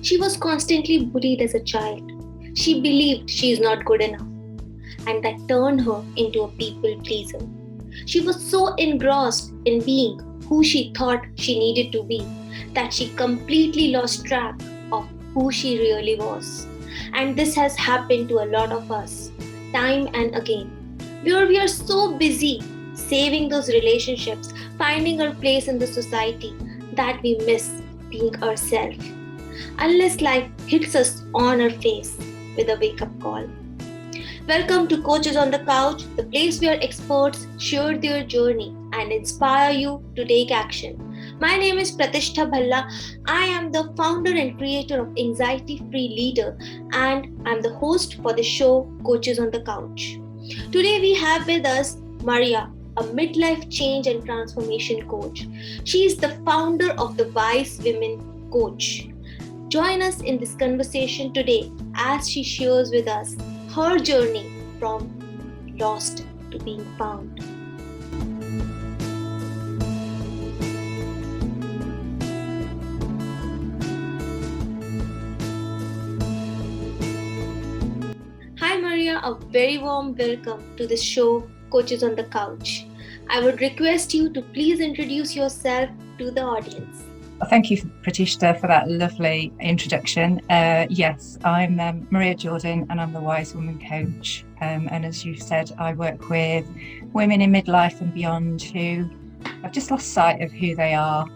She was constantly bullied as a child. She believed she is not good enough, and that turned her into a people pleaser. She was so engrossed in being who she thought she needed to be that she completely lost track of who she really was. And this has happened to a lot of us, time and again, where we are so busy saving those relationships, finding our place in the society, that we miss being ourselves. Unless life hits us on our face with a wake up call. Welcome to Coaches on the Couch, the place where experts share their journey and inspire you to take action. My name is Pratishtha Bhalla. I am the founder and creator of Anxiety Free Leader, and I'm the host for the show Coaches on the Couch. Today we have with us Maria, a midlife change and transformation coach. She is the founder of the Wise Women Coach. Join us in this conversation today as she shares with us her journey from lost to being found. Hi Maria, a very warm welcome to the show Coaches on the Couch. I would request you to please introduce yourself to the audience. Thank you, Pratishtha, for that lovely introduction. Yes, I'm Maria Jordan and I'm the Wise Woman Coach. And as you said, I work with women in midlife and beyond who have just lost sight of who they are.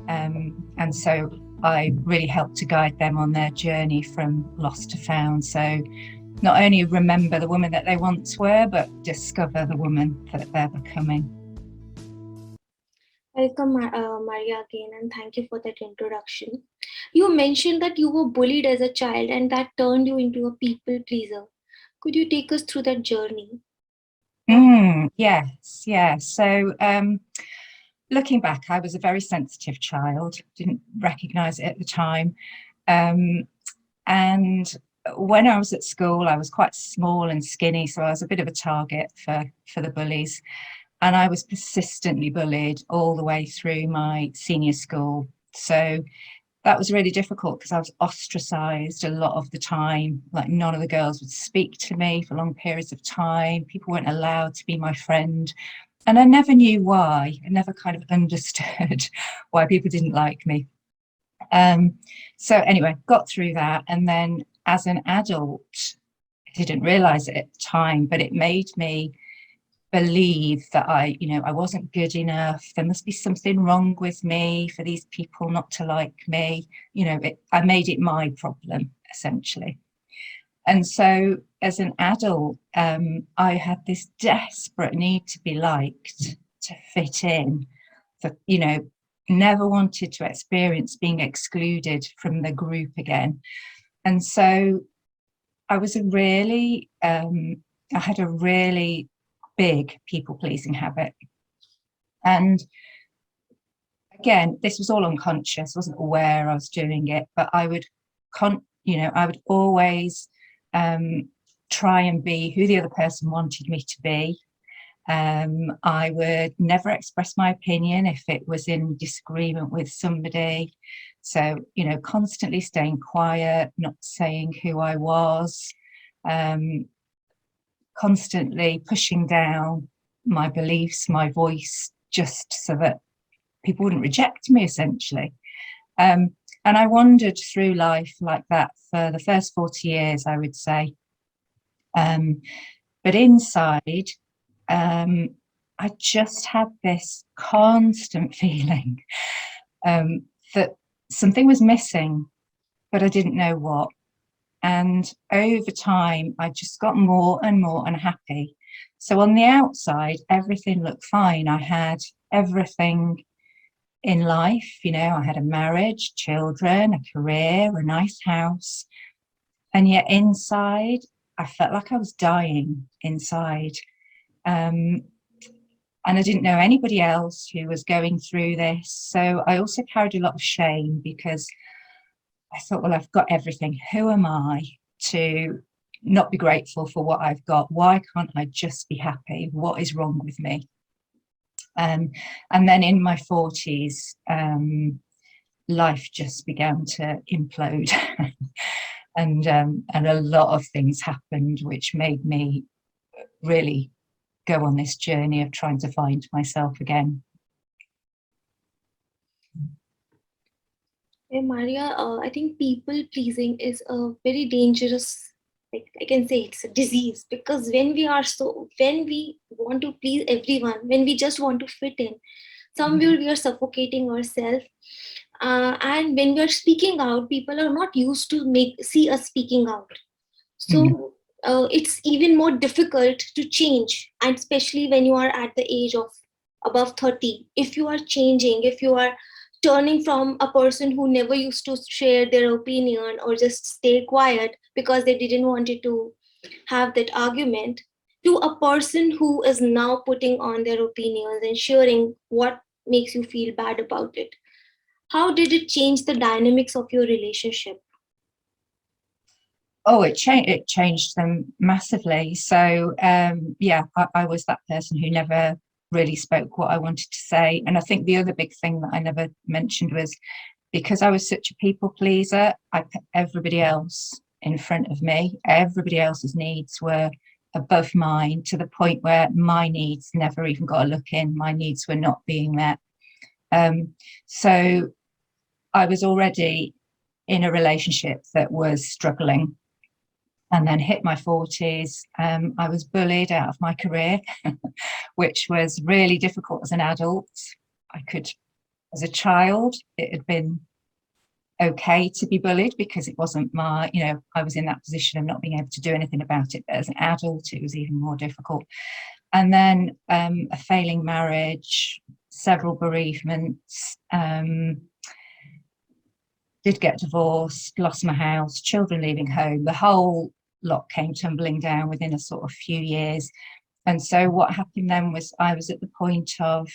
And so I really help to guide them on their journey from lost to found. So not only remember the woman that they once were, but discover the woman that they're becoming. Welcome, Maria, again, and thank you for that introduction. You mentioned that you were bullied as a child and that turned you into a people pleaser. Could you take us through that journey? Yes. So looking back, I was a very sensitive child, didn't recognise it at the time. And when I was at school, I was quite small and skinny, so I was a bit of a target for the bullies. And I was persistently bullied all the way through my senior school. So that was really difficult because I was ostracised a lot of the time. Like none of the girls would speak to me for long periods of time. People weren't allowed to be my friend. And I never knew why. I never kind of understood why people didn't like me. So anyway, got through that. And then as an adult, I didn't realise it at the time, but it made me believe that I wasn't good enough. There must be something wrong with me for these people not to like me. I made it my problem, essentially. And so as an adult, I had this desperate need to be liked, to fit in, never wanted to experience being excluded from the group again. And so I had a really big people-pleasing habit. And again, this was all unconscious, wasn't aware I was doing it, but I would always try and be who the other person wanted me to be. I would never express my opinion if it was in disagreement with somebody. So, constantly staying quiet, not saying who I was, constantly pushing down my beliefs, my voice, just so that people wouldn't reject me, essentially. And I wandered through life like that for the first 40 years, I would say. But inside, I just had this constant feeling that something was missing, but I didn't know what. And over time, I just got more and more unhappy. So on the outside, everything looked fine. I had everything in life. I had a marriage, children, a career, a nice house. And yet inside, I felt like I was dying inside. And I didn't know anybody else who was going through this. So I also carried a lot of shame because I thought, well, I've got everything. Who am I to not be grateful for what I've got? Why can't I just be happy? What is wrong with me? And then in my 40s, life just began to implode. And a lot of things happened which made me really go on this journey of trying to find myself again. Hey, Maria, I think people pleasing is a very dangerous, like I can say it's a disease, because when we want to please everyone, when we just want to fit in, somewhere we are suffocating ourselves. And when we are speaking out, people are not used to make see us speaking out. Mm. So it's even more difficult to change, and especially when you are at the age of above 30. If you are changing, if you are turning from a person who never used to share their opinion or just stay quiet because they didn't want it to have that argument, to a person who is now putting on their opinions and sharing what makes you feel bad about it, how did it change the dynamics of your relationship? Oh, it changed them massively. So yeah, I was that person who never really spoke what I wanted to say. And I think the other big thing that I never mentioned was, because I was such a people pleaser, I put everybody else in front of me. Everybody else's needs were above mine, to the point where my needs never even got a look in. My needs were not being met. So I was already in a relationship that was struggling, and then hit my 40s. I was bullied out of my career, which was really difficult as an adult. As a child, it had been okay to be bullied because it wasn't I was in that position of not being able to do anything about it. But as an adult, it was even more difficult. And then a failing marriage, several bereavements, did get divorced, lost my house, children leaving home. The whole lot came tumbling down within a sort of few years. And so what happened then was I was at the point of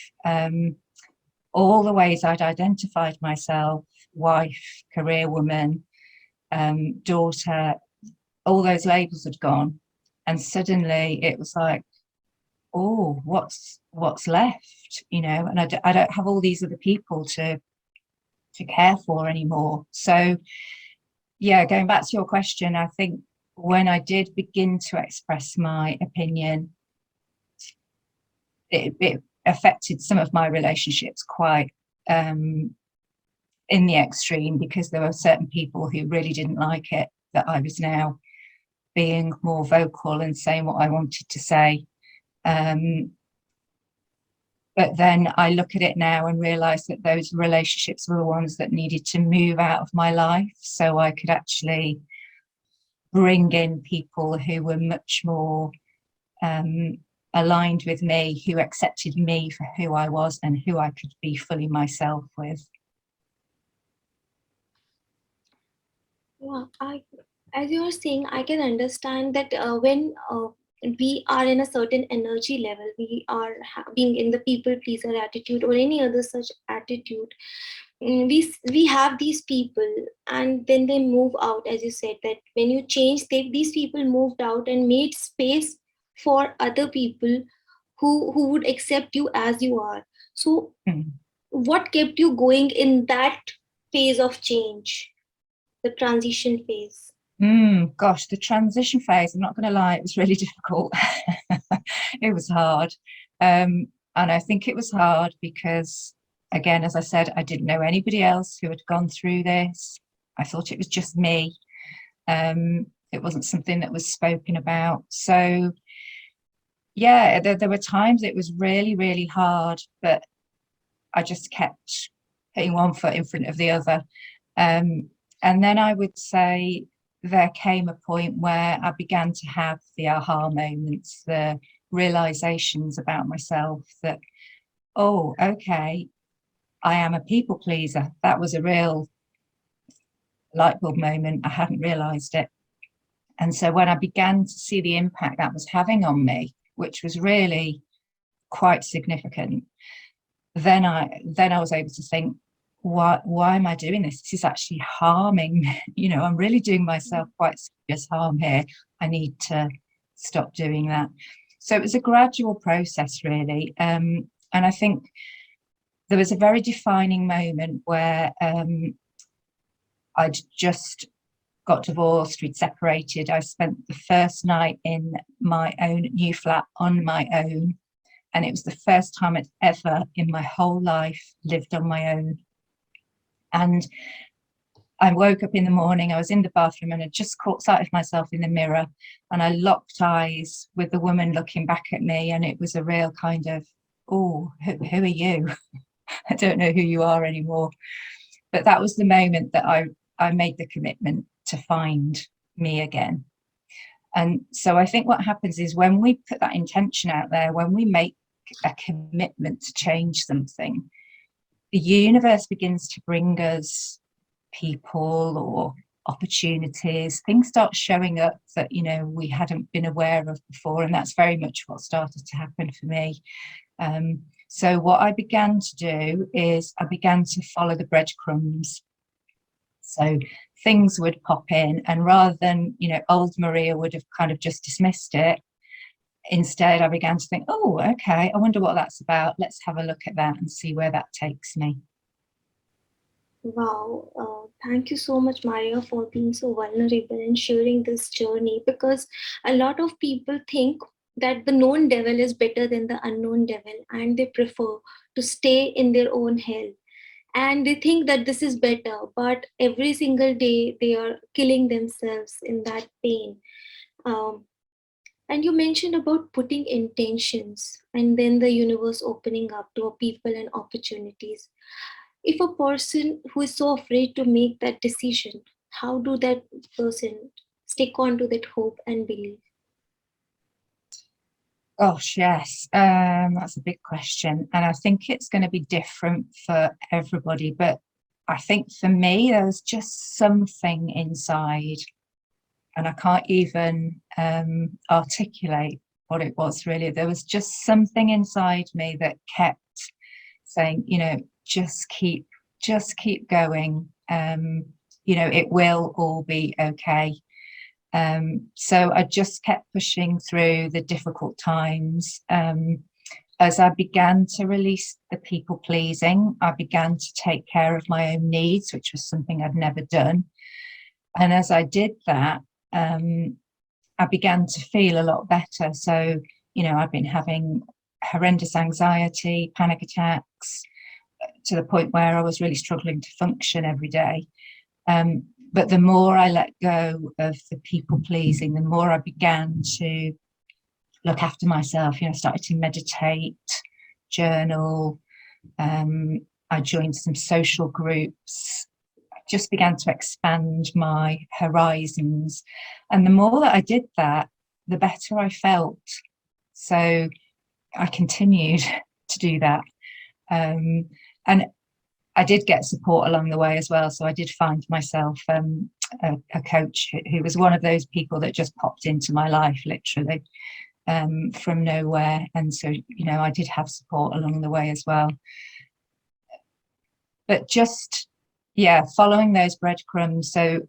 all the ways I'd identified myself: wife, career woman, daughter, all those labels had gone. And suddenly it was like, oh, what's left, and I don't have all these other people to care for anymore. So yeah, going back to your question, I think when I did begin to express my opinion, it affected some of my relationships quite in the extreme, because there were certain people who really didn't like it that I was now being more vocal and saying what I wanted to say. But then I look at it now and realize that those relationships were the ones that needed to move out of my life, so I could actually bring in people who were much more aligned with me, who accepted me for who I was and who I could be fully myself with. Yeah, as you are saying, I can understand that when we are in a certain energy level, we are being in the people pleaser attitude or any other such attitude. We have these people, and then they move out. As you said, that when you change, these people moved out and made space for other people who would accept you as you are. So, what kept you going in that phase of change? The transition phase? Gosh, the transition phase, I'm not going to lie, it was really difficult. It was hard. And I think it was hard because, again, as I said, I didn't know anybody else who had gone through this. I thought it was just me. It wasn't something that was spoken about. So, yeah, there were times it was really, really hard, but I just kept putting one foot in front of the other. And then I would say there came a point where I began to have the aha moments, the realizations about myself that, oh, okay, I am a people pleaser. That was a real light bulb moment. I hadn't realized it. And so when I began to see the impact that was having on me, which was really quite significant, then I was able to think, why am I doing this? This is actually harming, I'm really doing myself quite serious harm here. I need to stop doing that. So it was a gradual process, really. And I think there was a very defining moment where I'd just got divorced, we'd separated. I spent the first night in my own new flat on my own, and it was the first time I'd ever in my whole life lived on my own. And I woke up in the morning, I was in the bathroom, and I just caught sight of myself in the mirror, and I locked eyes with the woman looking back at me, and it was a real kind of, oh, who are you? I don't know who you are anymore. But that was the moment that I made the commitment to find me again. And so I think what happens is when we put that intention out there, when we make a commitment to change something, the universe begins to bring us people or opportunities. Things start showing up that, you know, we hadn't been aware of before. And that's very much what started to happen for me. So what I began to do is I began to follow the breadcrumbs. So things would pop in, and rather than, you know, old Maria would have kind of just dismissed it, instead I began to think, oh, okay, I wonder what that's about. Let's have a look at that and see where that takes me. Wow, thank you so much, Maria, for being so vulnerable and sharing this journey, because a lot of people think that the known devil is better than the unknown devil, and they prefer to stay in their own hell. And they think that this is better, but every single day they are killing themselves in that pain. Um, and you mentioned about putting intentions and then the universe opening up to people and opportunities. If a person who is so afraid to make that decision, how do that person stick on to that hope and belief? Gosh, yes, that's a big question. And I think it's going to be different for everybody. But I think for me, there was just something inside, and I can't even articulate what it was really. There was just something inside me that kept saying, you know, just keep going. You know, it will all be okay. So I just kept pushing through the difficult times. As I began to release the people pleasing, I began to take care of my own needs, which was something I'd never done. And as I did that, I began to feel a lot better. So, you know, I've been having horrendous anxiety, panic attacks, to the point where I was really struggling to function every day. But the more I let go of the people pleasing, the more I began to look after myself. You know, I started to meditate, journal. I joined some social groups. I just began to expand my horizons. And the more that I did that, the better I felt. So I continued to do that. And I did get support along the way as well. So I did find myself a coach who was one of those people that just popped into my life, literally, from nowhere. And so, you know, I did have support along the way as well. But just, yeah, following those breadcrumbs. So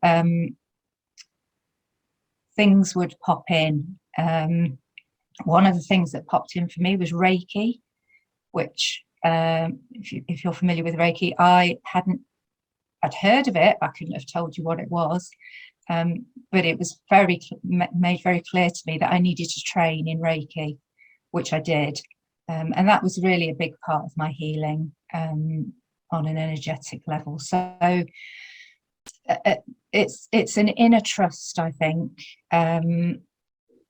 things would pop in. One of the things that popped in for me was Reiki, which if you're familiar with Reiki, I'd heard of it. I couldn't have told you what it was, but it was made very clear to me that I needed to train in Reiki, which I did, and that was really a big part of my healing on an energetic level. So it's an inner trust, I think.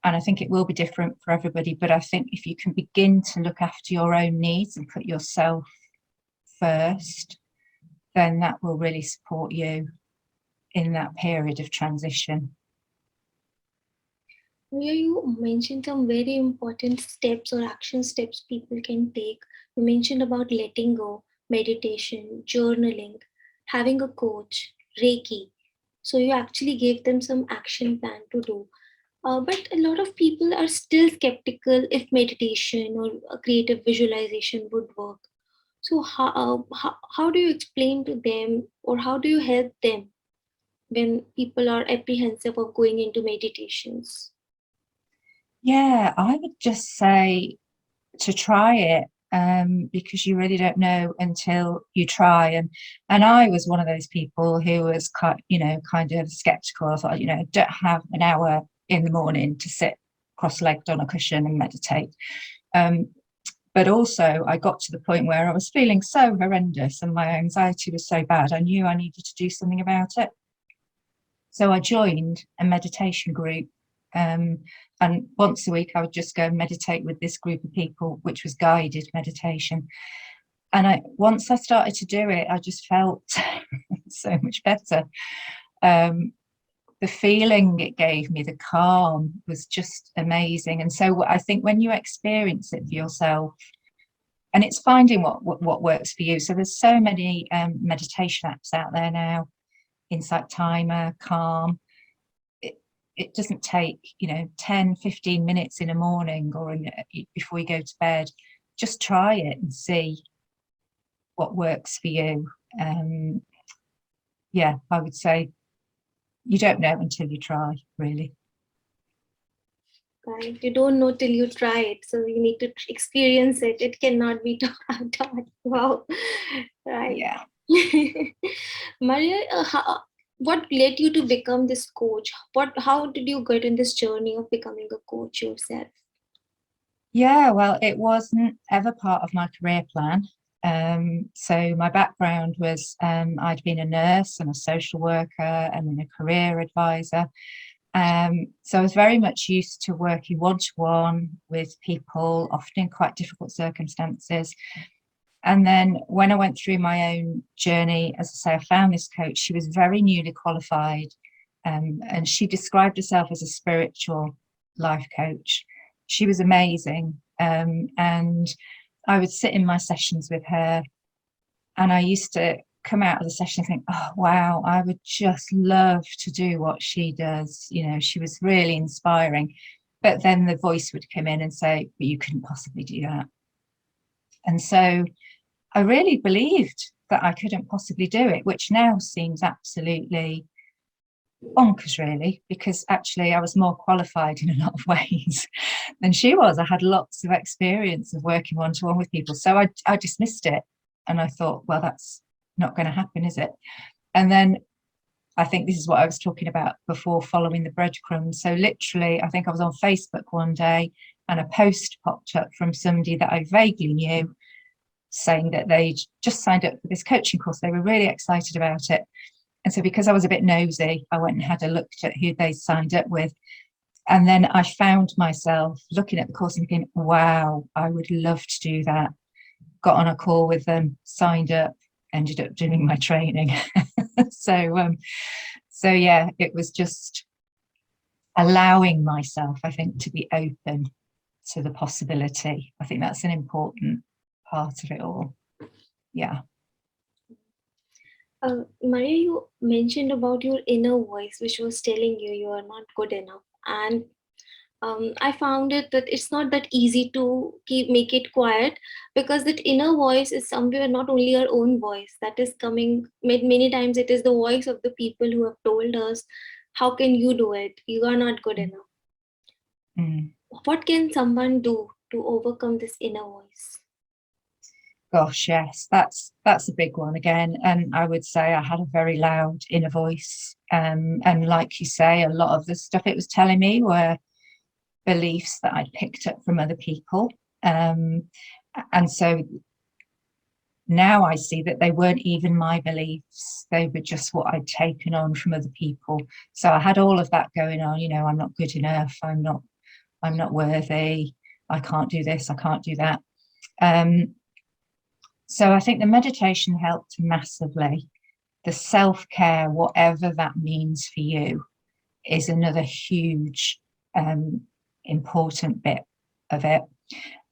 And I think it will be different for everybody. But I think if you can begin to look after your own needs and put yourself first, then that will really support you in that period of transition. Where you mentioned some very important steps or action steps people can take. You mentioned about letting go, meditation, journaling, having a coach, Reiki. So you actually gave them some action plan to do. But a lot of people are still skeptical if meditation or a creative visualization would work. So how do you explain to them, or how do you help them when people are apprehensive of going into meditations? Yeah, I would just say to try it. because you really don't know until you try. And I was one of those people who was kind of skeptical. I thought, don't have an hour in the morning to sit cross-legged on a cushion and meditate. But also I got to the point where I was feeling so horrendous and my anxiety was so bad, I knew I needed to do something about it. So I joined a meditation group, and once a week I would just go and meditate with this group of people, which was guided meditation. And once I started to do it, I just felt so much better. The feeling it gave me, the calm, was just amazing. And so I think when you experience it for yourself, and it's finding what works for you. So there's so many meditation apps out there now, Insight Timer, Calm. It doesn't take 10 15 minutes in the morning or before you go to bed. Just try it and see what works for you. I would say you don't know until you try, really. Right, you don't know till you try it, so you need to experience it. It cannot be taught. Wow. Right. Yeah. Maria, what led you to become this coach? How did you get in this journey of becoming a coach yourself? Yeah, well, it wasn't ever part of my career plan. So my background was I'd been a nurse and a social worker and then a career advisor. So I was very much used to working one-to-one with people, often in quite difficult circumstances. And then when I went through my own journey, as I say, I found this coach. She was very newly qualified, and she described herself as a spiritual life coach. She was amazing. And I would sit in my sessions with her, and I used to come out of the session and think, oh, wow, I would just love to do what she does. She was really inspiring. But then the voice would come in and say, but you couldn't possibly do that. And so I really believed that I couldn't possibly do it, which now seems absolutely bonkers, really, because actually I was more qualified in a lot of ways than she was. I had lots of experience of working one-to-one with people. So I dismissed it. And I thought, well, that's not going to happen, is it? And then I think this is what I was talking about before, following the breadcrumbs. So literally, I think I was on Facebook one day and a post popped up from somebody that I vaguely knew, saying that they just signed up for this coaching course. They were really excited about it. And so because I was a bit nosy, I went and had a look at who they signed up with. And then I found myself looking at the course and thinking, wow, I would love to do that. Got on a call with them, signed up, ended up doing my training. So yeah, it was just allowing myself, I think, to be open to the possibility. I think that's an important part of it all. Yeah. Maria, you mentioned about your inner voice, which was telling you are not good enough. And I found it that it's not that easy to make it quiet, because that inner voice is somewhere not only our own voice that is coming. Many times it is the voice of the people who have told us, how can you do it? You are not good enough. What can someone do to overcome this inner voice? Gosh, yes, that's a big one again. And I would say I had a very loud inner voice. And like you say, a lot of the stuff it was telling me were beliefs that I'd picked up from other people. And so now I see that they weren't even my beliefs. They were just what I'd taken on from other people. So I had all of that going on, I'm not good enough. I'm not worthy. I can't do this. I can't do that. So I think the meditation helped massively. The self-care, whatever that means for you, is another huge important bit of it.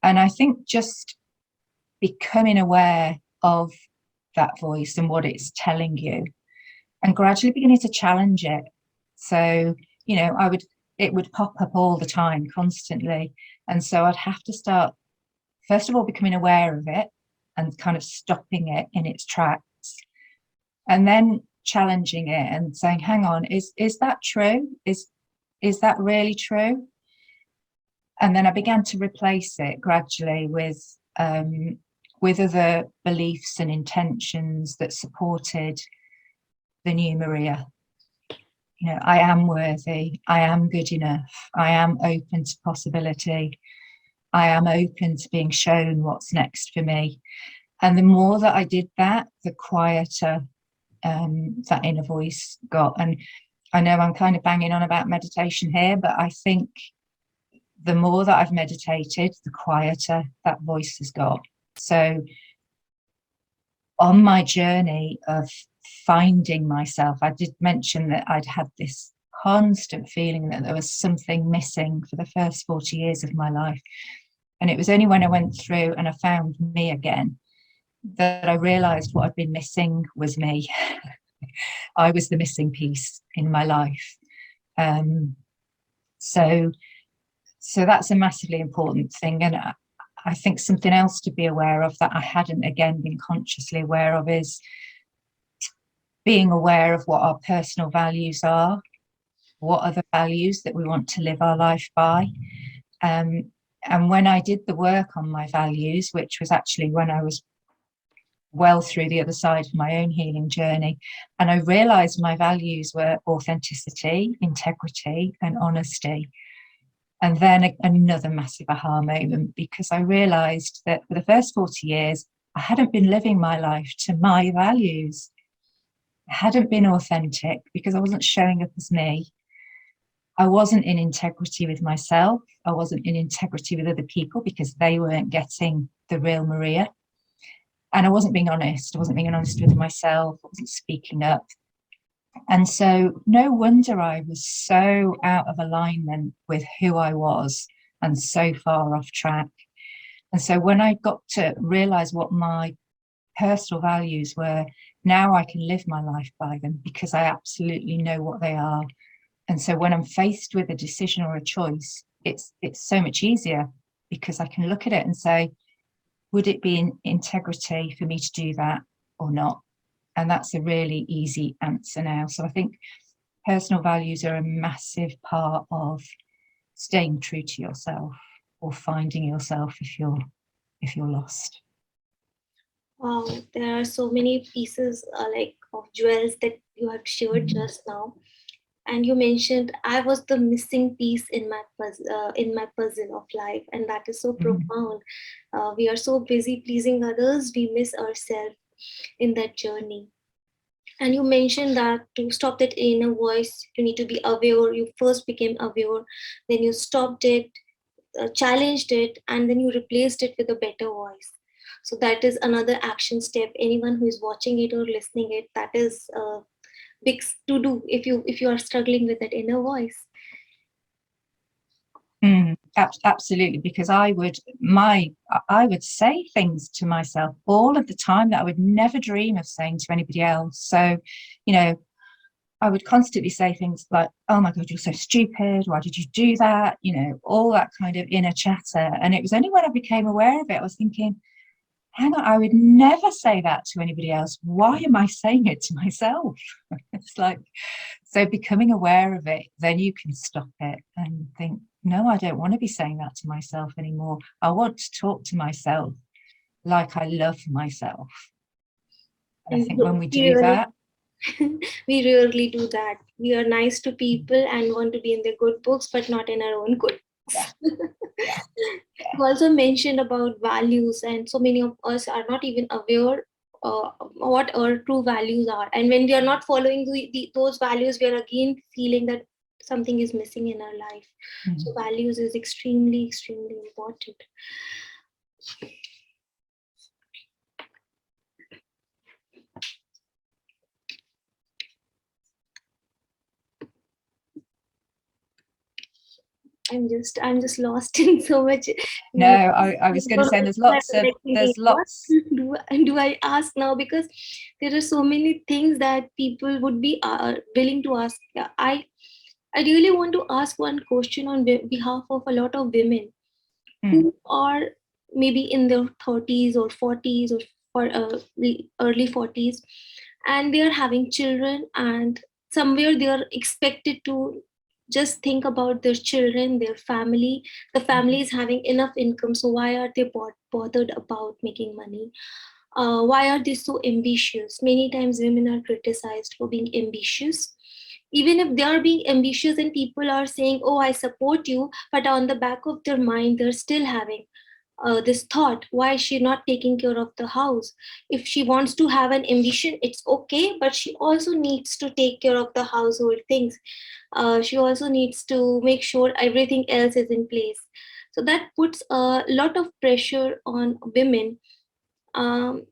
And I think just becoming aware of that voice and what it's telling you, and gradually beginning to challenge it. So, it would pop up all the time, constantly. And so I'd have to start, first of all, becoming aware of it and kind of stopping it in its tracks, and then challenging it and saying, hang on, is that true? Is that really true? And then I began to replace it gradually with with other beliefs and intentions that supported the new Maria. You know, I am worthy, I am good enough, I am open to possibility, I am open to being shown what's next for me. And the more that I did that, the quieter that inner voice got. And I know I'm kind of banging on about meditation here, but I think the more that I've meditated, the quieter that voice has got. So on my journey of finding myself, I did mention that I'd had this constant feeling that there was something missing for the first 40 years of my life. And it was only when I went through and I found me again that I realized what I'd been missing was me. I was the missing piece in my life. So that's a massively important thing. And I think something else to be aware of that I hadn't, again, been consciously aware of is being aware of what our personal values are, what are the values that we want to live our life by. And when I did the work on my values, which was actually when I was well through the other side of my own healing journey, and I realized my values were authenticity, integrity, and honesty. And then another massive aha moment, because I realized that for the first 40 years, I hadn't been living my life to my values. I hadn't been authentic because I wasn't showing up as me. I wasn't in integrity with myself. I wasn't in integrity with other people because they weren't getting the real Maria. And I wasn't being honest. I wasn't being honest with myself. I wasn't speaking up. And so no wonder I was so out of alignment with who I was and so far off track. And so when I got to realize what my personal values were, now I can live my life by them because I absolutely know what they are. And so when I'm faced with a decision or a choice, it's so much easier because I can look at it and say, would it be in integrity for me to do that or not? And that's a really easy answer now. So I think personal values are a massive part of staying true to yourself or finding yourself if you're lost. Wow, there are so many pieces like of jewels that you have shared just now. And you mentioned I was the missing piece in my puzzle of life, and that is so profound. We are so busy pleasing others, we miss ourselves in that journey. And you mentioned that to stop that inner voice, you need to be aware. You first became aware, then you stopped it, challenged it, and then you replaced it with a better voice. So that is another action step. Anyone who is watching it or listening it, that is big to do if you are struggling with that inner voice. Absolutely, because I would say things to myself all of the time that I would never dream of saying to anybody else. So, you know, I would constantly say things like, oh my God, you're so stupid, why did you do that? You know, all that kind of inner chatter. And it was only when I became aware of it, I was thinking, hang on, I would never say that to anybody else. Why am I saying it to myself? It's like, so becoming aware of it, then you can stop it and think, no, I don't want to be saying that to myself anymore. I want to talk to myself like I love myself. And I think when we do that, we rarely do that. We are nice to people and want to be in their good books, but not in our own good books. Yeah. You also mentioned about values, and so many of us are not even aware what our true values are. And when we are not following those values, we are again feeling that something is missing in our life. So values is extremely, extremely important. I'm just lost in so much. No, I was going to say there's lots. Do I ask now, because there are so many things that people would be willing to ask. I really want to ask one question on behalf of a lot of women who are maybe in their 30s or 40s or early 40s, and they are having children, and somewhere they are expected to just think about their children, their family. The family is having enough income, so why are they bothered about making money? Why are they so ambitious? Many times women are criticized for being ambitious. Even if they are being ambitious and people are saying, oh, I support you, but on the back of their mind, they're still having this thought, why is she not taking care of the house? If she wants to have an ambition, it's okay, but she also needs to take care of the household things. She also needs to make sure everything else is in place. So that puts a lot of pressure on women. um,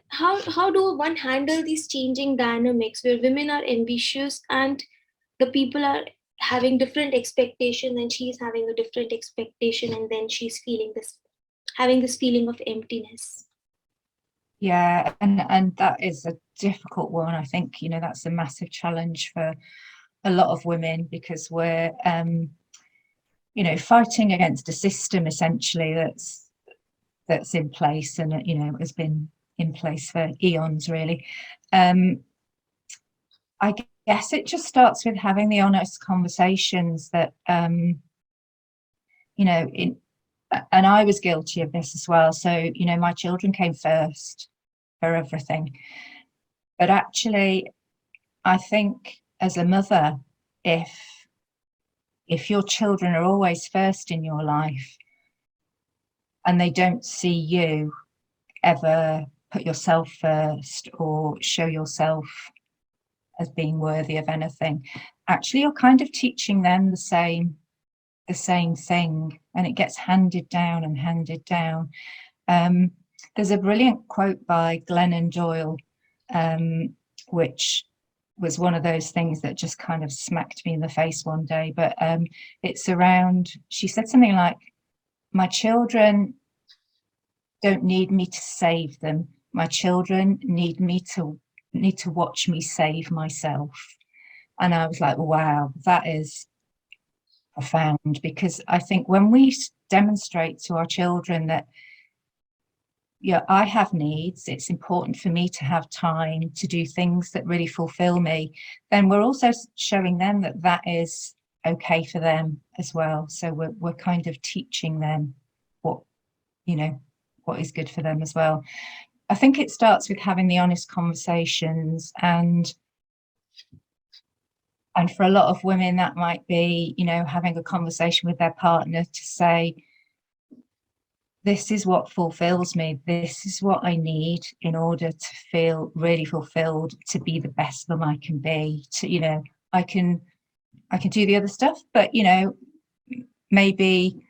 how do one handle these changing dynamics where women are ambitious and the people are having different expectations, and she's having a different expectation, and then she's feeling this, having this feeling of emptiness? Yeah, and that is a difficult one. I think, that's a massive challenge for a lot of women, because we're fighting against a system essentially that's in place, and has been in place for eons really. I guess it just starts with having the honest conversations that in and I was guilty of this as well. So, my children came first for everything. But actually, I think as a mother, if your children are always first in your life and they don't see you ever put yourself first or show yourself as being worthy of anything, actually you're kind of teaching them the same thing, and it gets handed down and handed down. There's a brilliant quote by Glennon Doyle, which was one of those things that just kind of smacked me in the face one day. But it's around, she said something like, my children don't need me to save them. My children need to watch me save myself. And I was like, wow, that is profound, because I think when we demonstrate to our children that, yeah, I have needs, it's important for me to have time to do things that really fulfill me, then we're also showing them that that is okay for them as well. So we're kind of teaching them what, what is good for them as well. I think it starts with having the honest conversations, and for a lot of women that might be, having a conversation with their partner to say, this is what fulfills me, this is what I need in order to feel really fulfilled, to be the best them I can be, to, I can do the other stuff, but maybe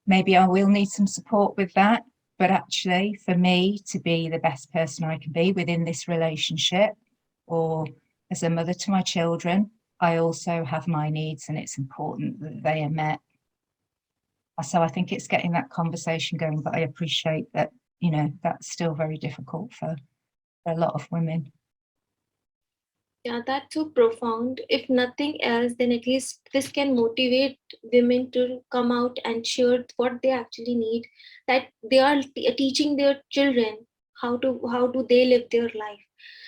I will need some support with that. But actually, for me to be the best person I can be within this relationship, or as a mother to my children, I also have my needs, and it's important that they are met. So I think it's getting that conversation going, but I appreciate that, that's still very difficult for a lot of women. Yeah, that's so profound. If nothing else, then at least this can motivate women to come out and share what they actually need. That they are teaching their children how do they live their life.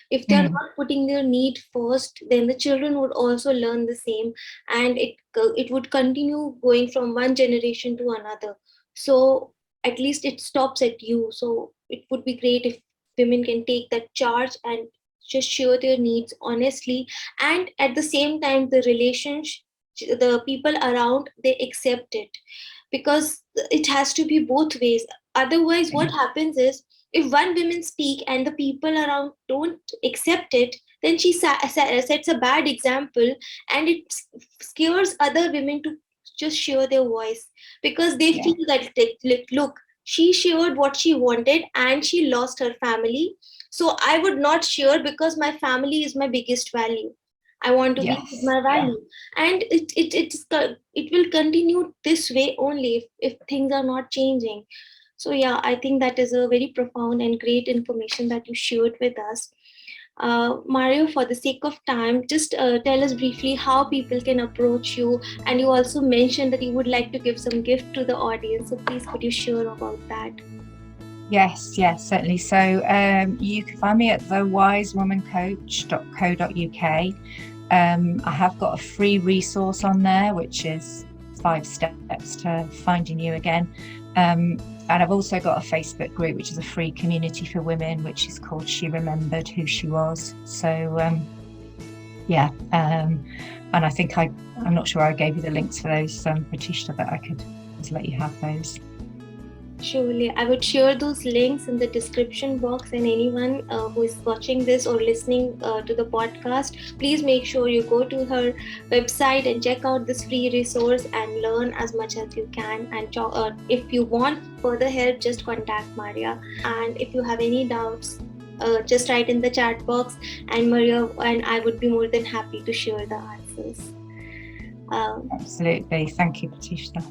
If they are not putting their need first, then the children would also learn the same, and it would continue going from one generation to another. So at least it stops at you. So it would be great if women can take that charge and just share their needs honestly, and at the same time the relationship, the people around, they accept it, because it has to be both ways. Otherwise what happens is, if one woman speak and the people around don't accept it, then she sets a bad example, and it scares other women to just share their voice, because they feel that, like, look, she shared what she wanted and she lost her family, so I would not share because my family is my biggest value. I want to be with Yes, my yeah. value. And it will continue this way only if things are not changing. So yeah, I think that is a very profound and great information that you shared with us. Mario, for the sake of time, just tell us briefly how people can approach you. And you also mentioned that you would like to give some gift to the audience. So please, could you share about that? Yes, certainly. So you can find me at thewisewomancoach.co.uk. I have got a free resource on there, which is 5 steps to finding you again. And I've also got a Facebook group, which is a free community for women, which is called She Remembered Who She Was. So, and I think I'm not sure I gave you the links for those, Pratishtha, but I could just let you have those. Surely, I would share those links in the description box, and anyone who is watching this or listening to the podcast, please make sure you go to her website and check out this free resource and learn as much as you can. And if you want further help, just contact Maria. And if you have any doubts, just write in the chat box, and Maria and I would be more than happy to share the answers. Absolutely. Thank you, Pratishtha.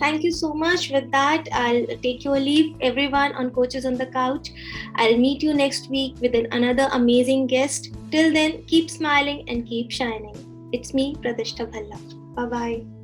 Thank you so much. With that, I'll take your leave, everyone on Coaches on the Couch. I'll meet you next week with another amazing guest. Till then, keep smiling and keep shining. It's me, Pratishtha Bhalla. Bye-bye.